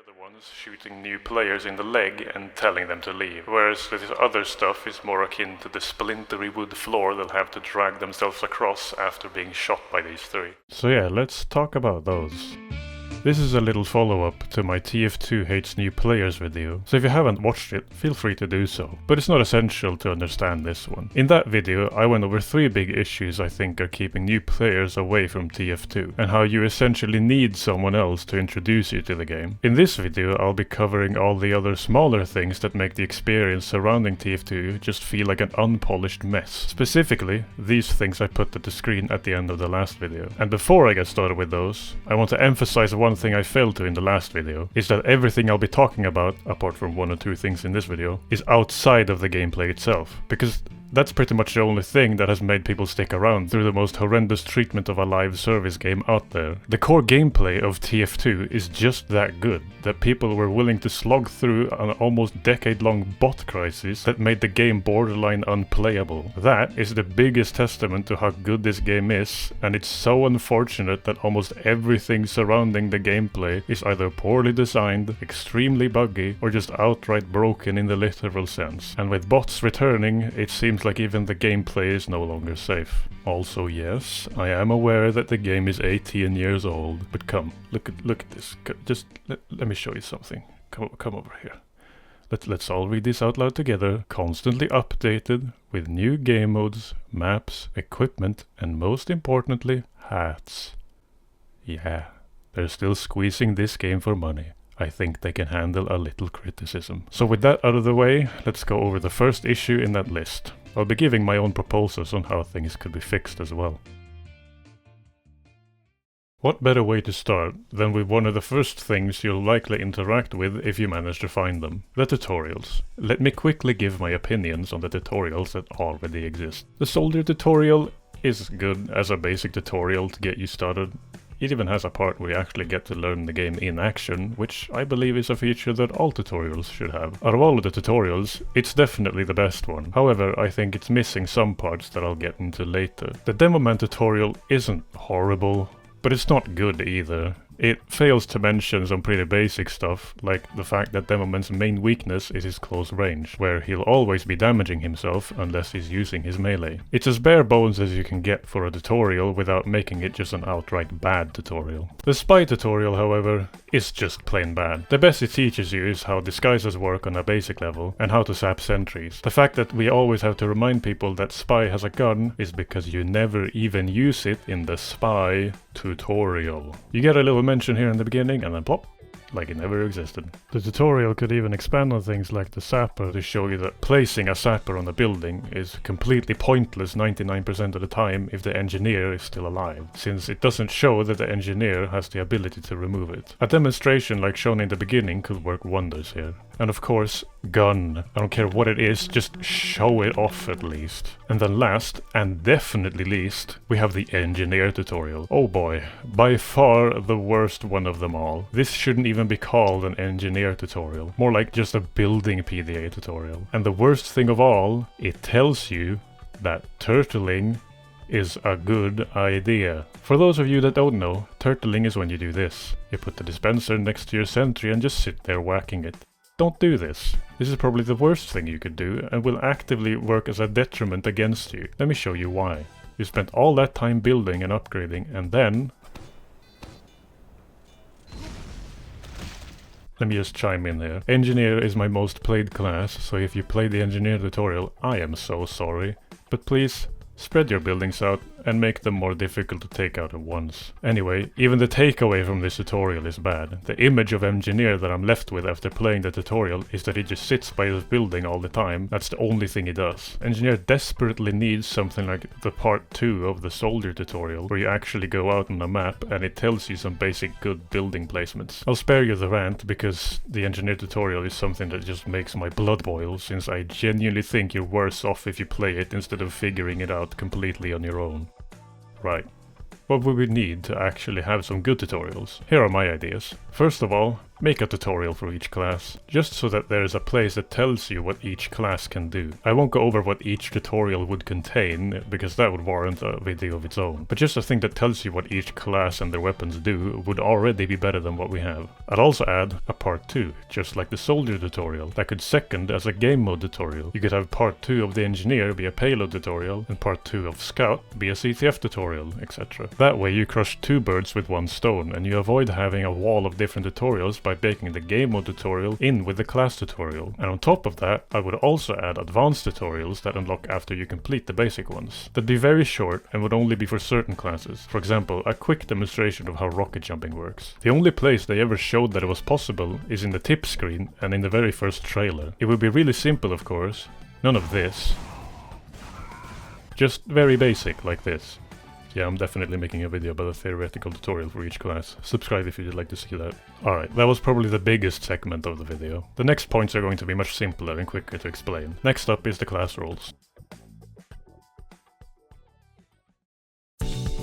They're the ones shooting new players in the leg and telling them to leave, whereas this other stuff is more akin to the splintery wood floor they'll have to drag themselves across after being shot by these three. So yeah, let's talk about those. This is a little follow-up to my TF2 Hates New Players video, so if you haven't watched it, feel free to do so. But it's not essential to understand this one. In that video, I went over 3 big issues I think are keeping new players away from TF2, and how you essentially need someone else to introduce you to the game. In this video, I'll be covering all the other smaller things that make the experience surrounding TF2 just feel like an unpolished mess. Specifically, these things I put at the screen at the end of the last video. And before I get started with those, I want to emphasize one thing I failed to in the last video, is that everything I'll be talking about, apart from 1 or 2 things in this video, is outside of the gameplay itself, because that's pretty much the only thing that has made people stick around through the most horrendous treatment of a live service game out there. The core gameplay of TF2 is just that good, that people were willing to slog through an almost decade-long bot crisis that made the game borderline unplayable. That is the biggest testament to how good this game is, and it's so unfortunate that almost everything surrounding the gameplay is either poorly designed, extremely buggy, or just outright broken in the literal sense. And with bots returning, it seems like even the gameplay is no longer safe. Also, yes, I am aware that the game is 18 years old, but come, look at this. Just let me show you something. Come over here. Let's all read this out loud together. Constantly updated with new game modes, maps, equipment, and most importantly, hats. Yeah, they're still squeezing this game for money. I think they can handle a little criticism. So with that out of the way, let's go over the first issue in that list. I'll be giving my own proposals on how things could be fixed as well. What better way to start than with one of the first things you'll likely interact with if you manage to find them, the tutorials. Let me quickly give my opinions on the tutorials that already exist. The soldier tutorial is good as a basic tutorial to get you started. It even has a part where you actually get to learn the game in action, which I believe is a feature that all tutorials should have. Out of all of the tutorials, it's definitely the best one. However, I think it's missing some parts that I'll get into later. The Demo Man tutorial isn't horrible, but it's not good either. It fails to mention some pretty basic stuff, like the fact that Demoman's main weakness is his close range, where he'll always be damaging himself unless he's using his melee. It's as bare bones as you can get for a tutorial without making it just an outright bad tutorial. The spy tutorial, however, is just plain bad. The best it teaches you is how disguises work on a basic level, and how to sap sentries. The fact that we always have to remind people that spy has a gun is because you never even use it in the spy tutorial. You get a little mention here in the beginning and then plop, like it never existed. The tutorial could even expand on things like the sapper to show you that placing a sapper on a building is completely pointless 99% of the time if the engineer is still alive, since it doesn't show that the engineer has the ability to remove it. A demonstration like shown in the beginning could work wonders here. And of course, gun. I don't care what it is, just show it off at least. And then last, and definitely least, we have the engineer tutorial. Oh boy, by far the worst one of them all. This shouldn't even be called an engineer tutorial, more like just a building PDA tutorial. And the worst thing of all, it tells you that turtling is a good idea. For those of you that don't know, turtling is when you do this. You put the dispenser next to your sentry and just sit there whacking it. Don't do this. This is probably the worst thing you could do and will actively work as a detriment against you. Let me show you why. You spent all that time building and upgrading, and then... Let me just chime in here. Engineer is my most played class, so if you played the engineer tutorial, I am so sorry. But please, spread your buildings out and make them more difficult to take out at once. Anyway, even the takeaway from this tutorial is bad. The image of engineer that I'm left with after playing the tutorial is that he just sits by his building all the time. That's the only thing he does. Engineer desperately needs something like the part 2 of the soldier tutorial, where you actually go out on a map and it tells you some basic good building placements. I'll spare you the rant because the engineer tutorial is something that just makes my blood boil, since I genuinely think you're worse off if you play it instead of figuring it out completely on your own. Right. What would we need to actually have some good tutorials? Here are my ideas. First of all, make a tutorial for each class, just so that there is a place that tells you what each class can do. I won't go over what each tutorial would contain, because that would warrant a video of its own, but just a thing that tells you what each class and their weapons do would already be better than what we have. I'd also add a part 2, just like the soldier tutorial, that could second as a game mode tutorial. You could have part 2 of the engineer be a payload tutorial, and part 2 of scout be a CTF tutorial, etc. That way you crush 2 birds with 1 stone, and you avoid having a wall of different tutorials by baking the game mode tutorial in with the class tutorial. And on top of that, I would also add advanced tutorials that unlock after you complete the basic ones. They'd be very short and would only be for certain classes. For example, a quick demonstration of how rocket jumping works. The only place they ever showed that it was possible is in the tip screen and in the very first trailer. It would be really simple, of course. None of this. Just very basic, like this. Yeah, I'm definitely making a video about a theoretical tutorial for each class. Subscribe if you'd like to see that. Alright, that was probably the biggest segment of the video. The next points are going to be much simpler and quicker to explain. Next up is the class roles.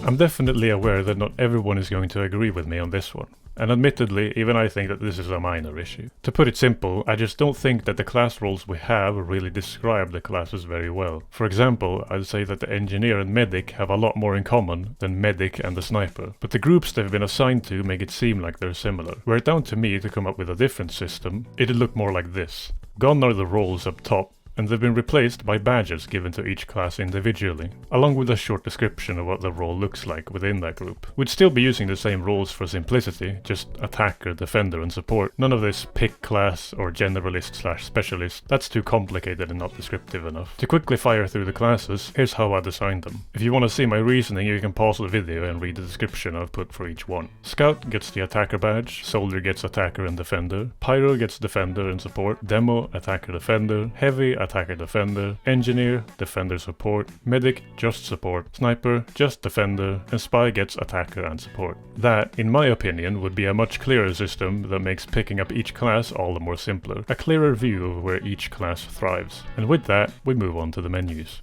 I'm definitely aware that not everyone is going to agree with me on this one. And admittedly, even I think that this is a minor issue. To put it simple, I just don't think that the class roles we have really describe the classes very well. For example, I'd say that the engineer and medic have a lot more in common than medic and the sniper. But the groups they've been assigned to make it seem like they're similar. Were it down to me to come up with a different system, it'd look more like this. Gone are the roles up top, and they've been replaced by badges given to each class individually, along with a short description of what the role looks like within that group. We'd still be using the same roles for simplicity, just attacker, defender and support. None of this pick class or generalist/specialist, that's too complicated and not descriptive enough. To quickly fire through the classes, here's how I designed them. If you want to see my reasoning, you can pause the video and read the description I've put for each one. Scout gets the attacker badge, soldier gets attacker and defender, pyro gets defender and support, demo attacker defender, heavy attacker defender, engineer defender support, medic just support, sniper just defender, and spy gets attacker and support. That, in my opinion, would be a much clearer system that makes picking up each class all the more simpler, a clearer view of where each class thrives. And with that, we move on to the menus.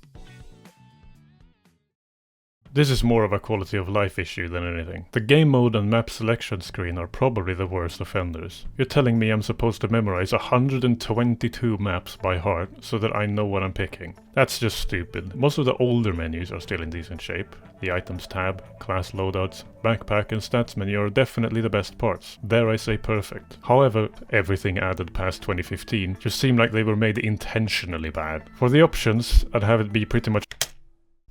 This is more of a quality of life issue than anything. The game mode and map selection screen are probably the worst offenders. You're telling me I'm supposed to memorize 122 maps by heart so that I know what I'm picking. That's just stupid. Most of the older menus are still in decent shape. The items tab, class loadouts, backpack and stats menu are definitely the best parts. Dare I say perfect. However, everything added past 2015 just seemed like they were made intentionally bad. For the options, I'd have it be pretty much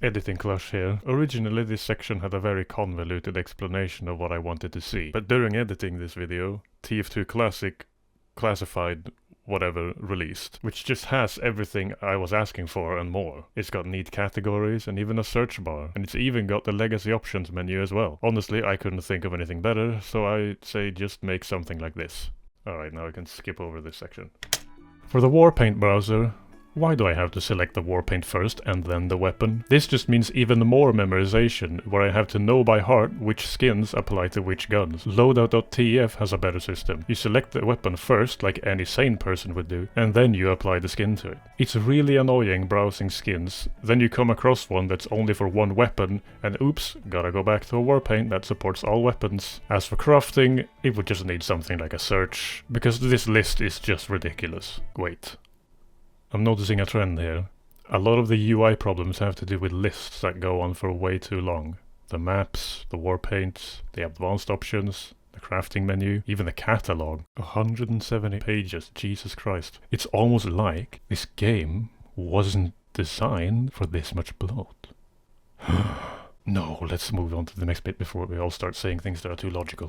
editing clash here. Originally this section had a very convoluted explanation of what I wanted to see, but during editing this video, TF2 Classic classified whatever released, which just has everything I was asking for and more. It's got neat categories and even a search bar, and it's even got the legacy options menu as well. Honestly, I couldn't think of anything better, so I say just make something like this. Alright, now I can skip over this section. For the Warpaint browser, why do I have to select the Warpaint first and then the weapon? This just means even more memorization, where I have to know by heart which skins apply to which guns. Loadout.tf has a better system. You select the weapon first, like any sane person would do, and then you apply the skin to it. It's really annoying browsing skins, then you come across one that's only for one weapon, and oops, gotta go back to a Warpaint that supports all weapons. As for crafting, it would just need something like a search, because this list is just ridiculous. Wait. I'm noticing a trend here. A lot of the UI problems have to do with lists that go on for way too long. The maps, the Warpaints, the advanced options, the crafting menu, even the catalog. 170 pages, Jesus Christ. It's almost like this game wasn't designed for this much bloat. No, let's move on to the next bit before we all start saying things that are too logical.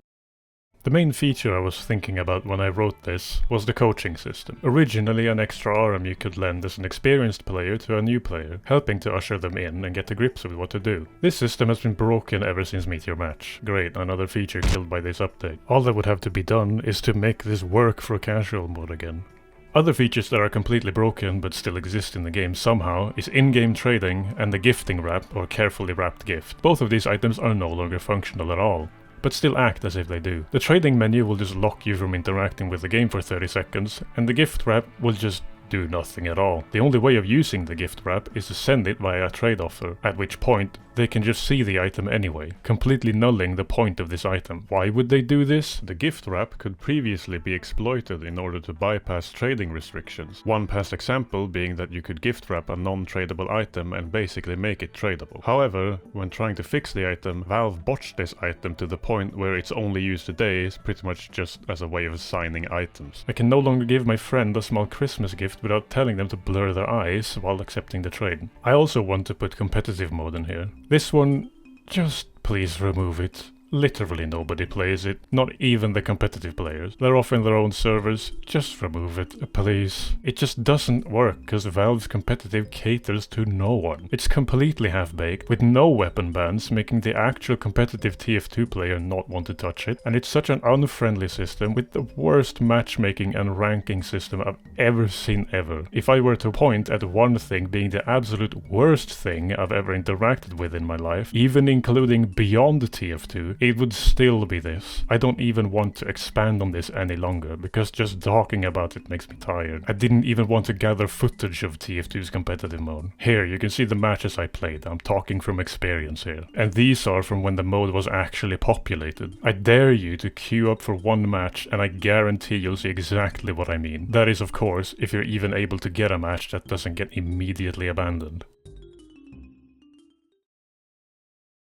The main feature I was thinking about when I wrote this was the coaching system. Originally an extra arm you could lend as an experienced player to a new player, helping to usher them in and get to grips with what to do. This system has been broken ever since Meet Your Match. Great, another feature killed by this update. All that would have to be done is to make this work for casual mode again. Other features that are completely broken but still exist in the game somehow is in-game trading and the gifting wrap or carefully wrapped gift. Both of these items are no longer functional at all, but still act as if they do. The trading menu will just lock you from interacting with the game for 30 seconds, and the gift wrap will just do nothing at all. The only way of using the gift wrap is to send it via a trade offer, at which point they can just see the item anyway, completely nulling the point of this item. Why would they do this? The gift wrap could previously be exploited in order to bypass trading restrictions. One past example being that you could gift wrap a non-tradable item and basically make it tradable. However, when trying to fix the item, Valve botched this item to the point where its only use today is pretty much just as a way of signing items. I can no longer give my friend a small Christmas gift without telling them to blur their eyes while accepting the trade. I also want to put competitive mode in here. This one, just please remove it. Literally nobody plays it, not even the competitive players. They're off in their own servers, just remove it, please. It just doesn't work, because Valve's competitive caters to no one. It's completely half-baked, with no weapon bans, making the actual competitive TF2 player not want to touch it, and it's such an unfriendly system with the worst matchmaking and ranking system I've ever seen ever. If I were to point at one thing being the absolute worst thing I've ever interacted with in my life, even including beyond TF2, it would still be this. I don't even want to expand on this any longer, because just talking about it makes me tired. I didn't even want to gather footage of TF2's competitive mode. Here, you can see the matches I played. I'm talking from experience here. And these are from when the mode was actually populated. I dare you to queue up for one match, and I guarantee you'll see exactly what I mean. That is, of course, if you're even able to get a match that doesn't get immediately abandoned.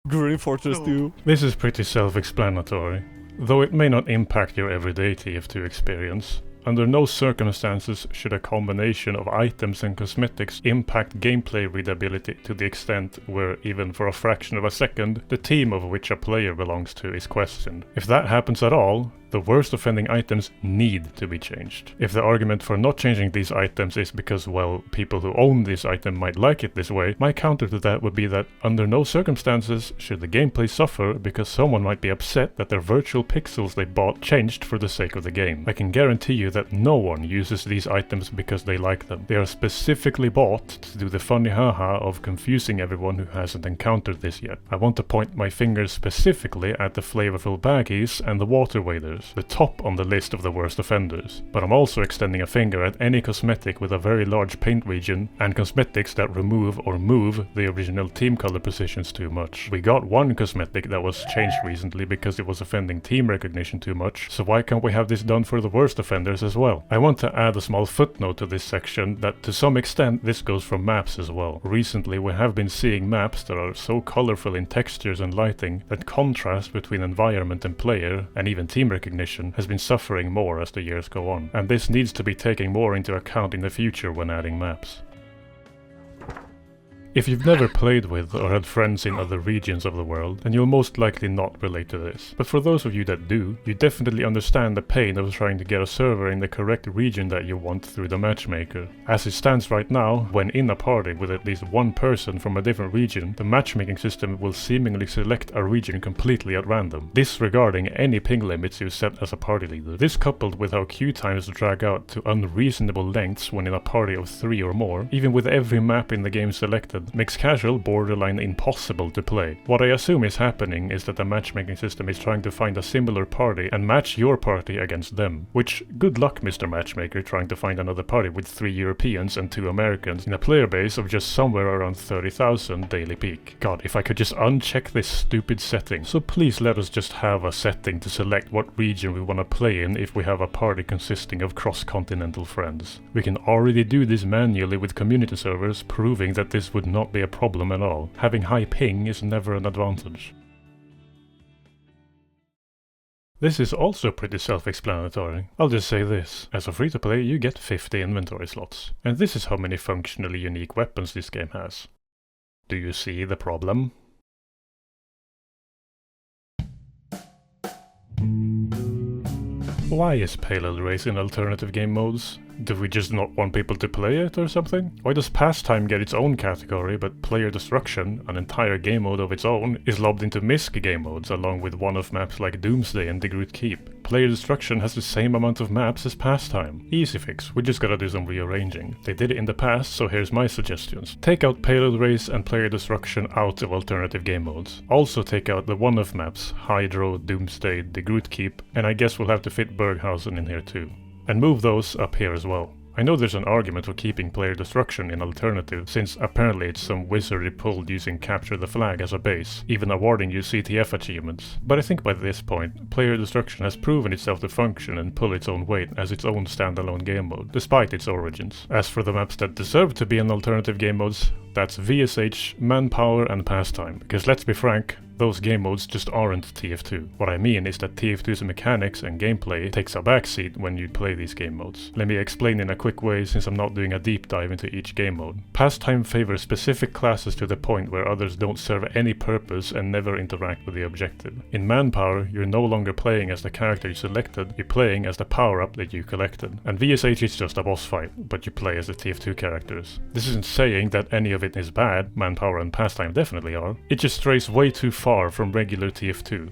Green Fortress 2. This is pretty self-explanatory, though it may not impact your everyday TF2 experience. Under no circumstances should a combination of items and cosmetics impact gameplay readability to the extent where, even for a fraction of a second, the team of which a player belongs to is questioned. If that happens at all, the worst offending items need to be changed. If the argument for not changing these items is because, well, people who own this item might like it this way, my counter to that would be that under no circumstances should the gameplay suffer because someone might be upset that their virtual pixels they bought changed for the sake of the game. I can guarantee you that no one uses these items because they like them. They are specifically bought to do the funny haha of confusing everyone who hasn't encountered this yet. I want to point my fingers specifically at the flavorful baggies and the water waders, the top on the list of the worst offenders. But I'm also extending a finger at any cosmetic with a very large paint region and cosmetics that remove or move the original team color positions too much. We got one cosmetic that was changed recently because it was offending team recognition too much, so why can't we have this done for the worst offenders as well? I want to add a small footnote to this section that to some extent this goes for maps as well. Recently we have been seeing maps that are so colorful in textures and lighting that contrast between environment and player, and even team recognition, has been suffering more as the years go on, and this needs to be taken more into account in the future when adding maps. If you've never played with or had friends in other regions of the world, then you'll most likely not relate to this. But for those of you that do, you definitely understand the pain of trying to get a server in the correct region that you want through the matchmaker. As it stands right now, when in a party with at least one person from a different region, the matchmaking system will seemingly select a region completely at random, disregarding any ping limits you set as a party leader. This, coupled with how queue times drag out to unreasonable lengths when in a party of 3 or more, even with every map in the game selected, makes casual borderline impossible to play. What I assume is happening is that the matchmaking system is trying to find a similar party and match your party against them. Which, good luck Mr. Matchmaker trying to find another party with 3 Europeans and 2 Americans in a player base of just somewhere around 30,000 daily peak. God, if I could just uncheck this stupid setting. So please let us just have a setting to select what region we want to play in if we have a party consisting of cross-continental friends. We can already do this manually with community servers, proving that this would not be a problem at all. Having high ping is never an advantage. This is also pretty self-explanatory. I'll just say this. As a free-to-play, you get 50 inventory slots. And this is how many functionally unique weapons this game has. Do you see the problem? Why is Payload Race in alternative game modes? Do we just not want people to play it or something? Why does Pastime get its own category, but Player Destruction, an entire game mode of its own, is lobbed into MISC game modes along with one-off maps like Doomsday and The Groot Keep? Player Destruction has the same amount of maps as Pastime. Easy fix, we just gotta do some rearranging. They did it in the past, so here's my suggestions. Take out Payload Race and Player Destruction out of alternative game modes. Also take out the one-off maps, Hydro, Doomsday, The Groot Keep, and I guess we'll have to fit Berghausen in here too. And move those up here as well. I know there's an argument for keeping player destruction in alternative, since apparently it's some wizardry pulled using capture the flag as a base, even awarding you CTF achievements. But I think by this point, player destruction has proven itself to function and pull its own weight as its own standalone game mode, despite its origins. As for the maps that deserve to be in alternative game modes, that's VSH, Manpower and Pastime, because let's be frank, those game modes just aren't TF2. What I mean is that TF2's mechanics and gameplay takes a backseat when you play these game modes. Let me explain in a quick way since I'm not doing a deep dive into each game mode. Pastime favors specific classes to the point where others don't serve any purpose and never interact with the objective. In Manpower, you're no longer playing as the character you selected, you're playing as the power-up that you collected. And VSH is just a boss fight, but you play as the TF2 characters. This isn't saying that any of it is bad, Manpower and Pastime definitely are. It just strays way too far from regular TF2.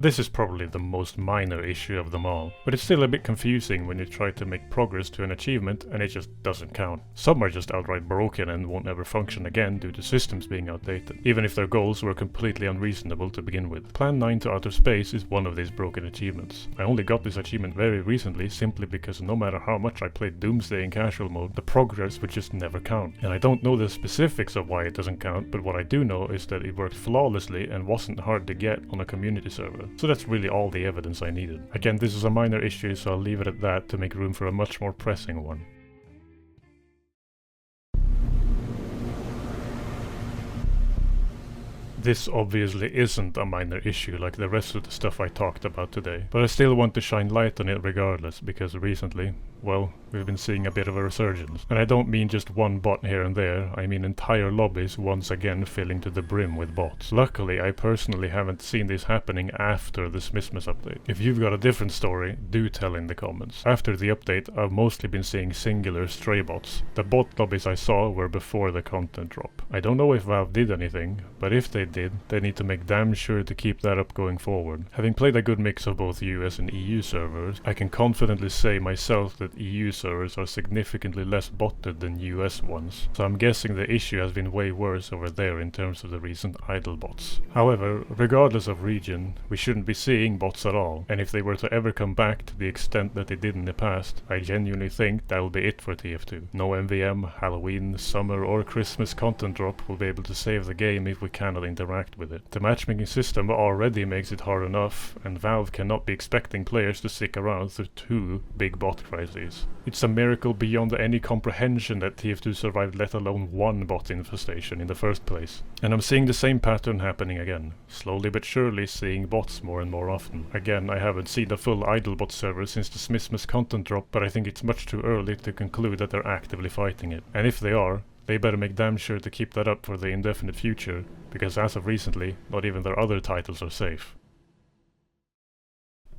This is probably the most minor issue of them all, but it's still a bit confusing when you try to make progress to an achievement and it just doesn't count. Some are just outright broken and won't ever function again due to systems being outdated, even if their goals were completely unreasonable to begin with. Plan 9 to Outer Space is one of these broken achievements. I only got this achievement very recently simply because no matter how much I played Doomsday in casual mode, the progress would just never count. And I don't know the specifics of why it doesn't count, but what I do know is that it worked flawlessly and wasn't hard to get on a community server. So that's really all the evidence I needed. Again, this is a minor issue, so I'll leave it at that to make room for a much more pressing one. This obviously isn't a minor issue like the rest of the stuff I talked about today, but I still want to shine light on it regardless, because recently, well, we've been seeing a bit of a resurgence. And I don't mean just one bot here and there, I mean entire lobbies once again filling to the brim with bots. Luckily, I personally haven't seen this happening after the Smithmas update. If you've got a different story, do tell in the comments. After the update, I've mostly been seeing singular stray bots. The bot lobbies I saw were before the content drop. I don't know if Valve did anything, but if they did, they need to make damn sure to keep that up going forward. Having played a good mix of both US and EU servers, I can confidently say myself that EU servers are significantly less botted than US ones, so I'm guessing the issue has been way worse over there in terms of the recent idle bots. However, regardless of region, we shouldn't be seeing bots at all, and if they were to ever come back to the extent that they did in the past, I genuinely think that'll be it for TF2. No MVM, Halloween, summer or Christmas content drop will be able to save the game if we cannot interact with it. The matchmaking system already makes it hard enough, and Valve cannot be expecting players to stick around through 2 big bot crises. It's a miracle beyond any comprehension that TF2 survived let alone 1 bot infestation in the first place. And I'm seeing the same pattern happening again, slowly but surely seeing bots more and more often. Again, I haven't seen a full idle bot server since the Smithmas content drop, but I think it's much too early to conclude that they're actively fighting it. And if they are, they better make damn sure to keep that up for the indefinite future, because as of recently, not even their other titles are safe.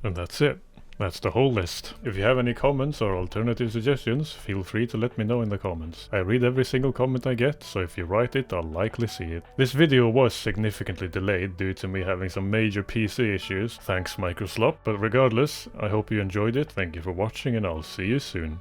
And that's it. That's the whole list. If you have any comments or alternative suggestions, feel free to let me know in the comments. I read every single comment I get, so if you write it, I'll likely see it. This video was significantly delayed due to me having some major PC issues, thanks Microslop, but regardless, I hope you enjoyed it, thank you for watching, and I'll see you soon.